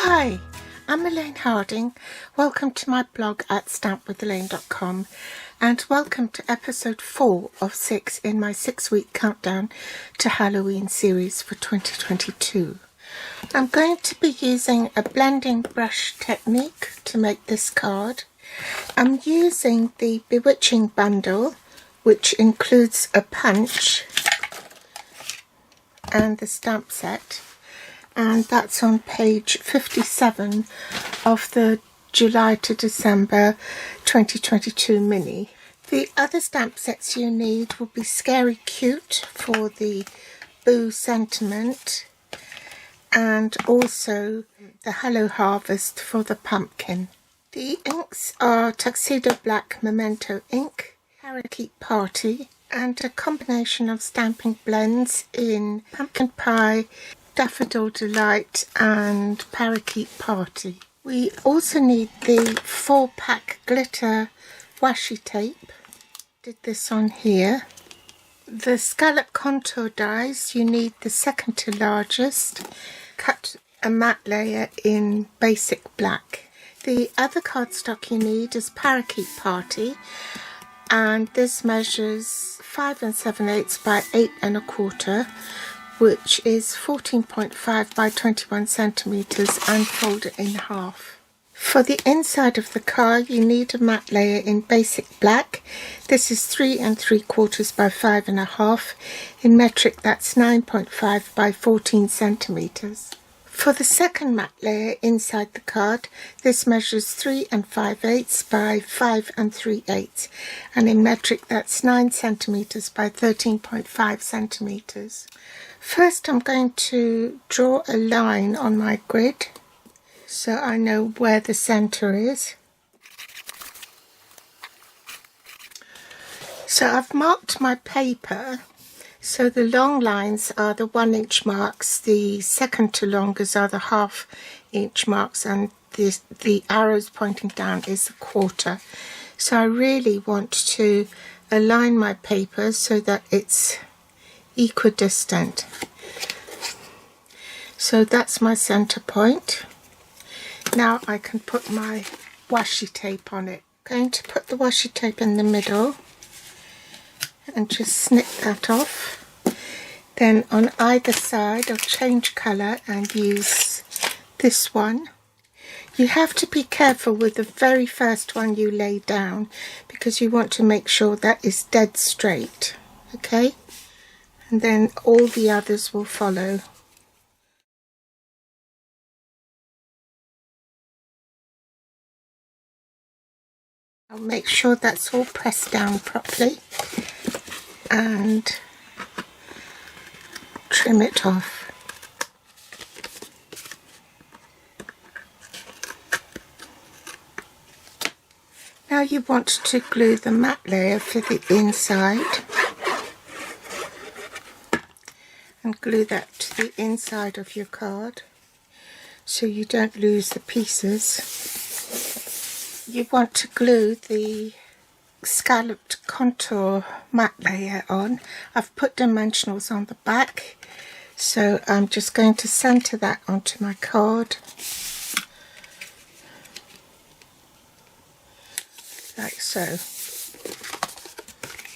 Hi, I'm Elaine Harding. Welcome to my blog at stampwithelaine.com and welcome to episode 4 of 6 in my 6-week countdown to Halloween series for 2022. I'm going to be using a blending brush technique to make this card. I'm using the Bewitching bundle, which includes a punch and the stamp set, and that's on page 57 of the July to December 2022 mini. The other stamp sets you need will be Scary Cute for the Boo sentiment and also the Hello Harvest for the pumpkin. The inks are Tuxedo Black Memento ink, Parakeet Party, and a combination of stamping blends in Pumpkin Pie, Daffodil Delight and Parakeet Party. We also need the 4-pack glitter washi tape. Did this on here. The scallop contour dies, you need the second to largest. Cut a matte layer in basic black. The other cardstock you need is Parakeet Party, and this measures 5 7/8 by 8 1/4, which is 14.5 by 21 centimeters, and fold it in half. For the inside of the card you need a matte layer in basic black. This is 3 3/4 by 5 1/2. In metric that's 9.5 by 14 centimeters. For the second matte layer inside the card, this measures 3 5/8 by 5 3/8, and in metric that's 9 centimeters by 13.5 centimeters. First I'm going to draw a line on my grid so I know where the center is. So I've marked my paper. So the long lines are the 1-inch marks, the second to longest are the 1/2-inch marks, and the arrows pointing down is the 1/4. So I really want to align my paper so that it's equidistant. So that's my center point. Now I can put my washi tape on it. I'm going to put the washi tape in the middle and just snip that off. Then on either side I'll change colour and use this one. You have to be careful with the very first one you lay down because you want to make sure that is dead straight, okay? And then all the others will follow. I'll make sure that's all pressed down properly and trim it off. Now you want to glue the matte layer for the inside and glue that to the inside of your card so you don't lose the pieces. You want to glue the scalloped contour matte layer on. I've put dimensionals on the back, so I'm just going to center that onto my card like so.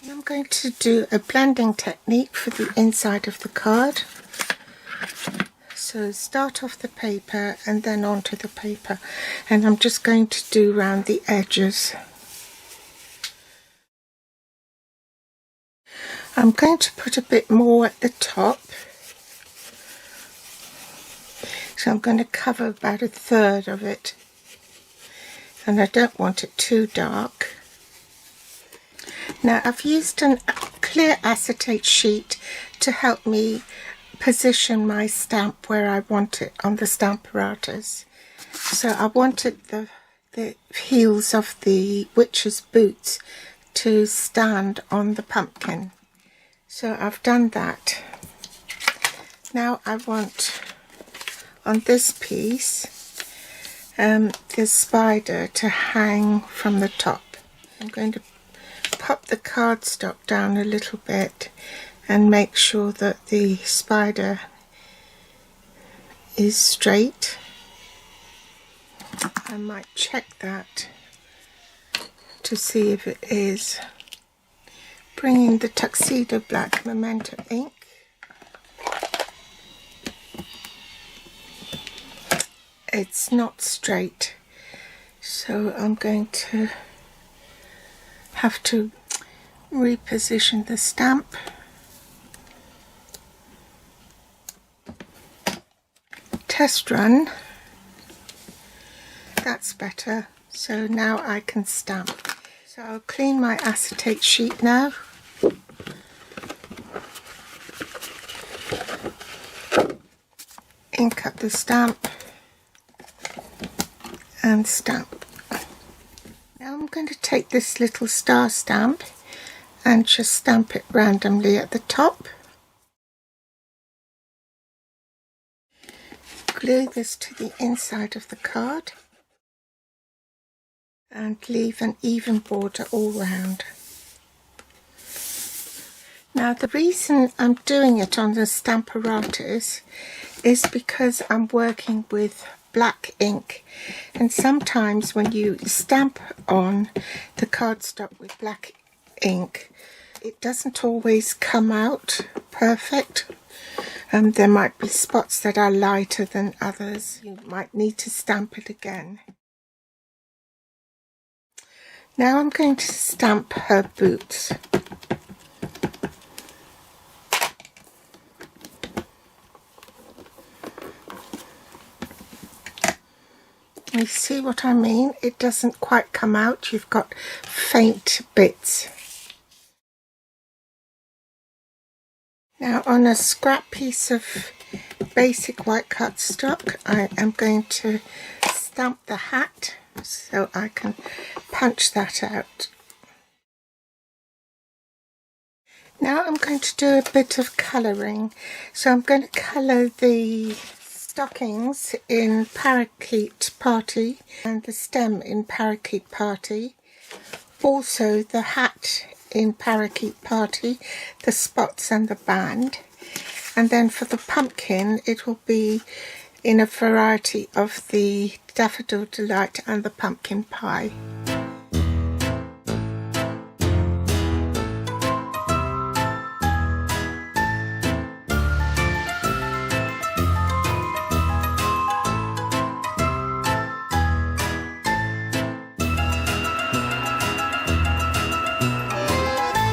And I'm going to do a blending technique for the inside of the card. So start off the paper and then onto the paper, and I'm just going to do around the edges. I'm going to put a bit more at the top, so I'm going to cover about 1/3 of it, and I don't want it too dark. Now I've used a clear acetate sheet to help me position my stamp where I want it on the stamp apparatus. So I wanted the heels of the witch's boots to stand on the pumpkin. So I've done that. Now I want on this piece the spider to hang from the top. I'm going to pop the cardstock down a little bit and make sure that the spider is straight. I might check that to see if it is. Bringing the Tuxedo Black Memento ink. It's not straight, so I'm going to have to reposition the stamp. Test run. That's better. So now I can stamp. So I'll clean my acetate sheet now. Ink up the stamp and stamp. Now I'm going to take this little star stamp and just stamp it randomly at the top. Glue this to the inside of the card and leave an even border all round. Now the reason I'm doing it on the Stamparatus is because I'm working with black ink, and sometimes when you stamp on the cardstock with black ink, it doesn't always come out perfect. There might be spots that are lighter than others. You might need to stamp it again. Now I'm going to stamp her boots. You see what I mean? It doesn't quite come out. You've got faint bits. Now on a scrap piece of basic white cardstock, I am going to stamp the hat so I can punch that out. Now I'm going to do a bit of colouring. So I'm going to colour the stockings in Parakeet Party and the stem in Parakeet Party. Also the hat in Parakeet Party, the spots and the band. And then for the pumpkin, it will be in a variety of the Daffodil Delight and the pumpkin pie.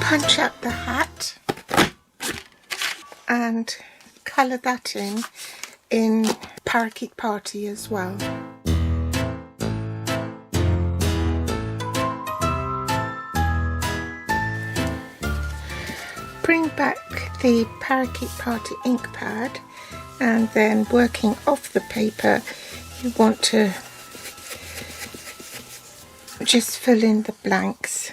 Punch out the hat and colour that in Parakeet Party as well. Bring back the Parakeet Party ink pad, and then working off the paper, you want to just fill in the blanks.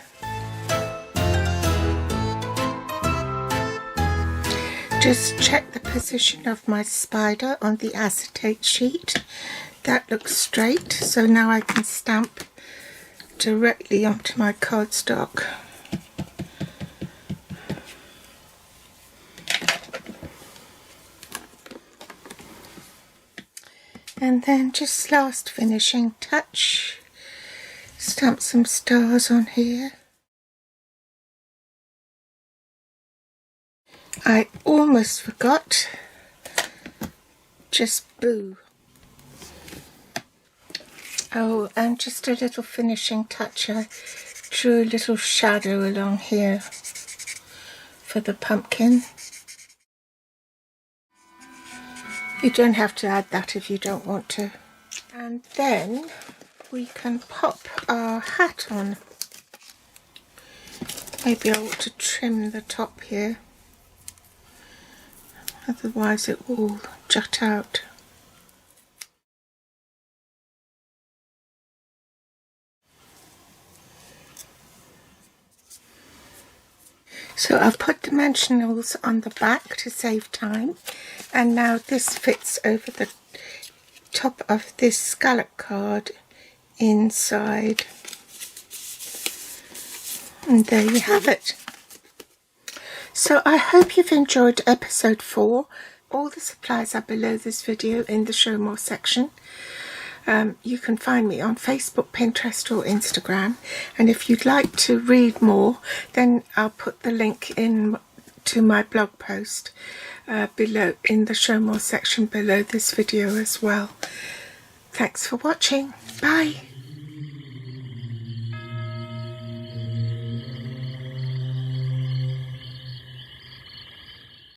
Just check the position of my spider on the acetate sheet. That looks straight, so now I can stamp directly onto my cardstock. And then just last finishing touch, stamp some stars on here. I almost forgot, just boo. Oh, and just a little finishing touch, I drew a little shadow along here for the pumpkin. You don't have to add that if you don't want to. And then we can pop our hat on. Maybe I ought to trim the top here. Otherwise it will jut out. So I've put dimensionals on the back to save time, and now this fits over the top of this scallop card inside. And there you have it. So I hope you've enjoyed episode 4. All the supplies are below this video in the show more section. You can find me on Facebook, Pinterest or Instagram, and if you'd like to read more, then I'll put the link in to my blog post below in the show more section below this video as well. Thanks for watching. Bye.